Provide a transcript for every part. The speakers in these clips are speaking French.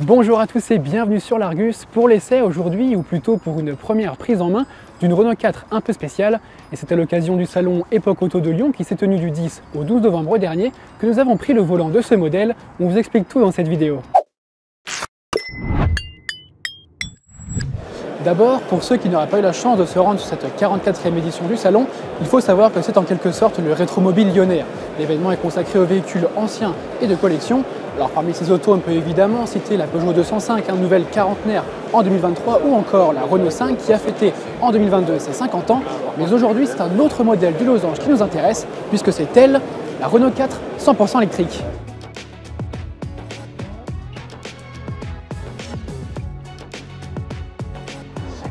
Bonjour à tous et bienvenue sur l'Argus pour l'essai aujourd'hui, ou plutôt pour une première prise en main d'une Renault 4 un peu spéciale. Et c'est à l'occasion du salon Époque Auto de Lyon qui s'est tenu du 10 au 12 novembre dernier que nous avons pris le volant de ce modèle. On vous explique tout dans cette vidéo. D'abord, pour ceux qui n'auraient pas eu la chance de se rendre sur cette 44e édition du salon, il faut savoir que c'est en quelque sorte le Rétromobile lyonnais. L'événement est consacré aux véhicules anciens et de collection. Alors parmi ces autos, on peut évidemment citer la Peugeot 205, un nouvelle quarantenaire en 2023, ou encore la Renault 5 qui a fêté en 2022 ses 50 ans. Mais aujourd'hui, c'est un autre modèle du losange qui nous intéresse, puisque c'est elle, la Renault 4 100% électrique.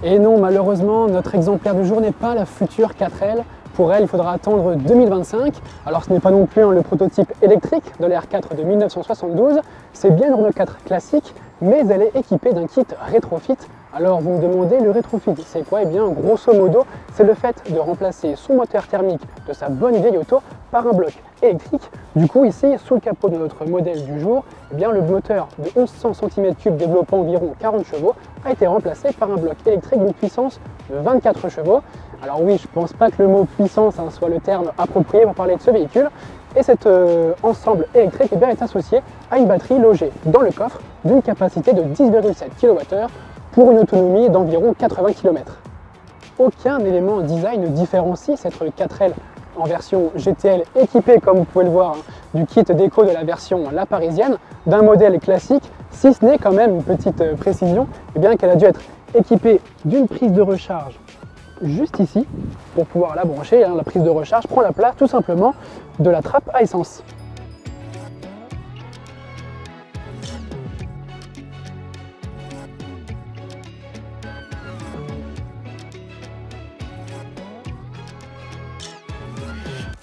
Et non, malheureusement, notre exemplaire du jour n'est pas la future 4L. Pour elle, il faudra attendre 2025. Alors ce n'est pas non plus le prototype électrique de la R4 de 1972, c'est bien une Renault 4 classique, mais elle est équipée d'un kit rétrofit. Alors vous me demandez, le rétrofit, c'est quoi? Eh bien, grosso modo, c'est le fait de remplacer son moteur thermique de sa bonne vieille auto par un bloc électrique. Du coup, ici, sous le capot de notre modèle du jour, eh bien, le moteur de 1100 cm3 développant environ 40 chevaux a été remplacé par un bloc électrique d'une puissance de 24 chevaux. Alors oui, je ne pense pas que le mot puissance soit le terme approprié pour parler de ce véhicule. Et cet ensemble électrique est associé à une batterie logée dans le coffre d'une capacité de 10,7 kWh pour une autonomie d'environ 80 km. Aucun élément design ne différencie cette 4L en version GTL équipée, comme vous pouvez le voir, du kit déco de la version La Parisienne, d'un modèle classique, si ce n'est quand même une petite précision, qu'elle a dû être équipée d'une prise de recharge juste ici pour pouvoir la brancher. La prise de recharge prend la place tout simplement de la trappe à essence.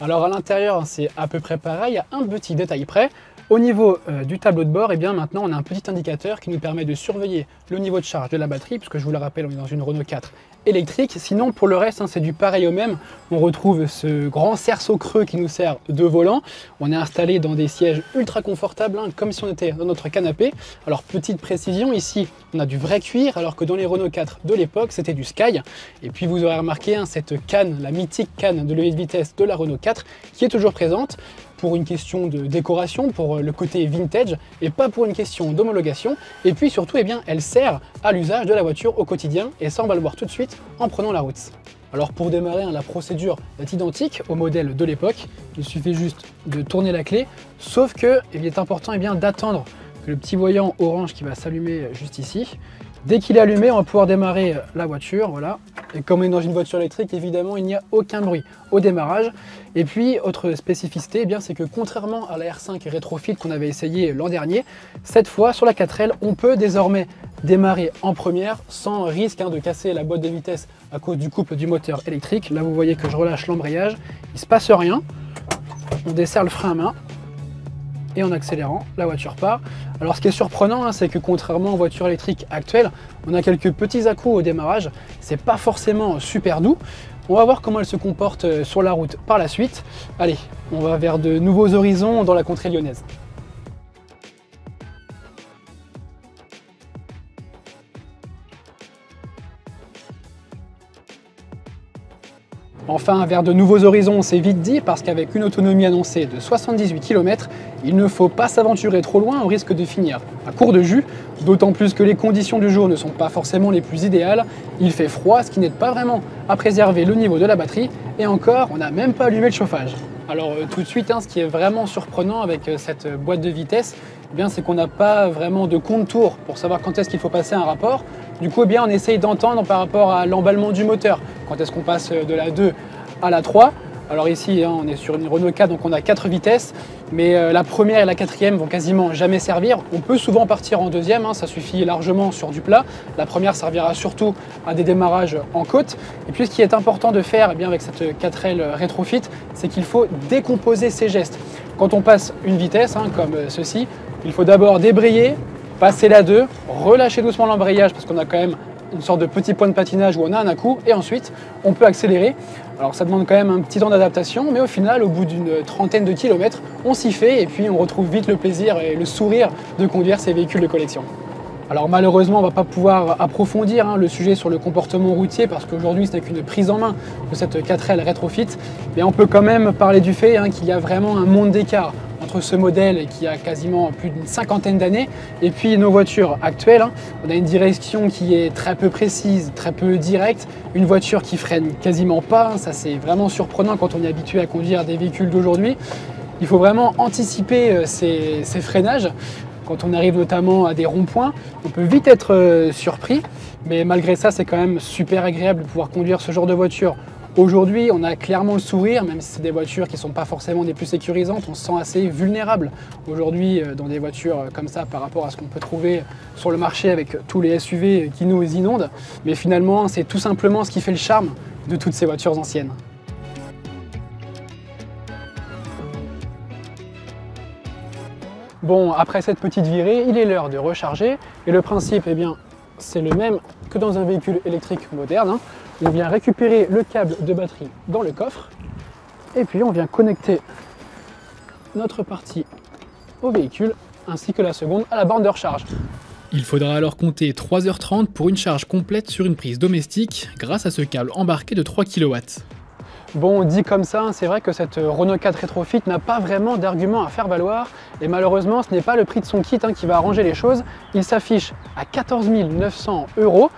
Alors à l'intérieur, c'est à peu près pareil, à un petit détail près. Au niveau du tableau de bord, maintenant on a un petit indicateur qui nous permet de surveiller le niveau de charge de la batterie, puisque je vous le rappelle, on est dans une Renault 4 électrique. Sinon pour le reste, c'est du pareil au même. On retrouve ce grand cerceau creux qui nous sert de volant. On est installé dans des sièges ultra confortables, comme si on était dans notre canapé. Alors petite précision, ici on a du vrai cuir, alors que dans les Renault 4 de l'époque c'était du Sky. Et puis vous aurez remarqué cette canne, la mythique canne de levier de vitesse de la Renault 4 qui est toujours présente, pour une question de décoration, pour le côté vintage, et pas pour une question d'homologation. Et puis surtout, elle sert à l'usage de la voiture au quotidien, et ça on va le voir tout de suite en prenant la route. Alors pour démarrer, la procédure est identique au modèle de l'époque, il suffit juste de tourner la clé, sauf que il est important d'attendre que le petit voyant orange qui va s'allumer juste ici. Dès qu'il est allumé, on va pouvoir démarrer la voiture, voilà. Et comme on est dans une voiture électrique, évidemment, il n'y a aucun bruit au démarrage. Et puis, autre spécificité, c'est que contrairement à la R5 rétrofit qu'on avait essayé l'an dernier, cette fois, sur la 4L, on peut désormais démarrer en première sans risque de casser la boîte de vitesse à cause du couple du moteur électrique. Là, vous voyez que je relâche l'embrayage, il ne se passe rien. On desserre le frein à main. Et en accélérant, la voiture part. Alors ce qui est surprenant, c'est que contrairement aux voitures électriques actuelles, on a quelques petits à-coups au démarrage, c'est pas forcément super doux. On va voir comment elle se comporte sur la route par la suite. Allez, on va vers de nouveaux horizons dans la contrée lyonnaise. Enfin, vers de nouveaux horizons, c'est vite dit, parce qu'avec une autonomie annoncée de 78 km, il ne faut pas s'aventurer trop loin au risque de finir à court de jus, d'autant plus que les conditions du jour ne sont pas forcément les plus idéales. Il fait froid, ce qui n'aide pas vraiment à préserver le niveau de la batterie, et encore, on n'a même pas allumé le chauffage. Alors tout de suite, ce qui est vraiment surprenant avec cette boîte de vitesse, c'est qu'on n'a pas vraiment de compte-tour pour savoir quand est-ce qu'il faut passer un rapport. Du coup, on essaye d'entendre par rapport à l'emballement du moteur, quand est-ce qu'on passe de la 2 à la 3. Alors ici, on est sur une Renault 4, donc on a 4 vitesses, mais la première et la quatrième vont quasiment jamais servir. On peut souvent partir en deuxième, ça suffit largement sur du plat. La première servira surtout à des démarrages en côte. Et puis ce qui est important de faire avec cette 4L rétrofit, c'est qu'il faut décomposer ses gestes. Quand on passe une vitesse, comme ceci, il faut d'abord débrayer, passer la 2, relâcher doucement l'embrayage parce qu'on a quand même une sorte de petit point de patinage où on a un à-coup, et ensuite on peut accélérer. Alors ça demande quand même un petit temps d'adaptation, mais au final, au bout d'une trentaine de kilomètres, on s'y fait et puis on retrouve vite le plaisir et le sourire de conduire ces véhicules de collection. Alors malheureusement, on ne va pas pouvoir approfondir le sujet sur le comportement routier parce qu'aujourd'hui, ce n'est qu'une prise en main de cette 4L Retrofit. Mais on peut quand même parler du fait qu'il y a vraiment un monde d'écart entre ce modèle qui a quasiment plus d'une cinquantaine d'années et puis nos voitures actuelles. On a une direction qui est très peu précise, très peu directe, une voiture qui freine quasiment pas. Ça, c'est vraiment surprenant quand on est habitué à conduire des véhicules d'aujourd'hui. Il faut vraiment anticiper ces freinages. Quand on arrive notamment à des ronds-points, on peut vite être surpris, mais malgré ça, c'est quand même super agréable de pouvoir conduire ce genre de voiture. Aujourd'hui, on a clairement le sourire, même si c'est des voitures qui ne sont pas forcément des plus sécurisantes, on se sent assez vulnérable aujourd'hui dans des voitures comme ça par rapport à ce qu'on peut trouver sur le marché avec tous les SUV qui nous inondent. Mais finalement, c'est tout simplement ce qui fait le charme de toutes ces voitures anciennes. Bon, après cette petite virée, il est l'heure de recharger. Et le principe, eh bien, c'est le même que dans un véhicule électrique moderne. On vient récupérer le câble de batterie dans le coffre. Et puis on vient connecter notre partie au véhicule, ainsi que la seconde à la borne de recharge. Il faudra alors compter 3h30 pour une charge complète sur une prise domestique, grâce à ce câble embarqué de 3 kW. Bon, dit comme ça, c'est vrai que cette Renault 4 Retrofit n'a pas vraiment d'argument à faire valoir et malheureusement ce n'est pas le prix de son kit qui va arranger les choses. Il s'affiche à 14 900 €.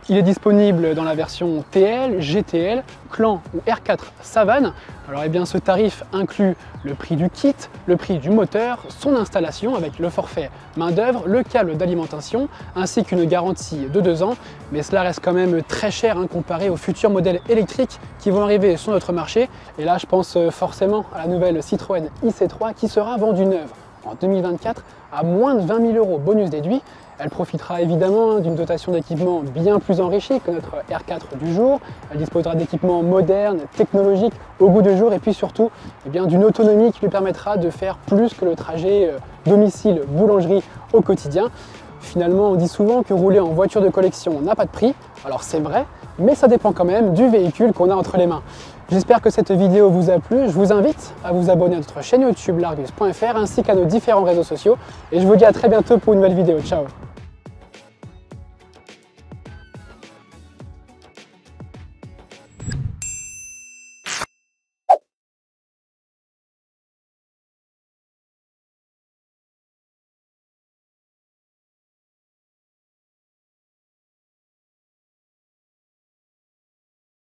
Il est disponible dans la version TL, GTL, Clan ou R4 Savane. Alors eh bien ce tarif inclut le prix du kit, le prix du moteur, son installation avec le forfait main d'œuvre, le câble d'alimentation ainsi qu'une garantie de 2 ans. Mais cela reste quand même très cher comparé aux futurs modèles électriques qui vont arriver sur notre marché. Et là je pense forcément à la nouvelle Citroën IC3 qui sera vendue neuve en 2024 à moins de 20 000 € bonus déduit. Elle profitera évidemment d'une dotation d'équipement bien plus enrichie que notre R4 du jour. Elle disposera d'équipements modernes, technologiques, au goût du jour et puis surtout d'une autonomie qui lui permettra de faire plus que le trajet domicile-boulangerie au quotidien. Finalement, on dit souvent que rouler en voiture de collection n'a pas de prix. Alors c'est vrai, mais ça dépend quand même du véhicule qu'on a entre les mains. J'espère que cette vidéo vous a plu. Je vous invite à vous abonner à notre chaîne YouTube largus.fr ainsi qu'à nos différents réseaux sociaux. Et je vous dis à très bientôt pour une nouvelle vidéo. Ciao!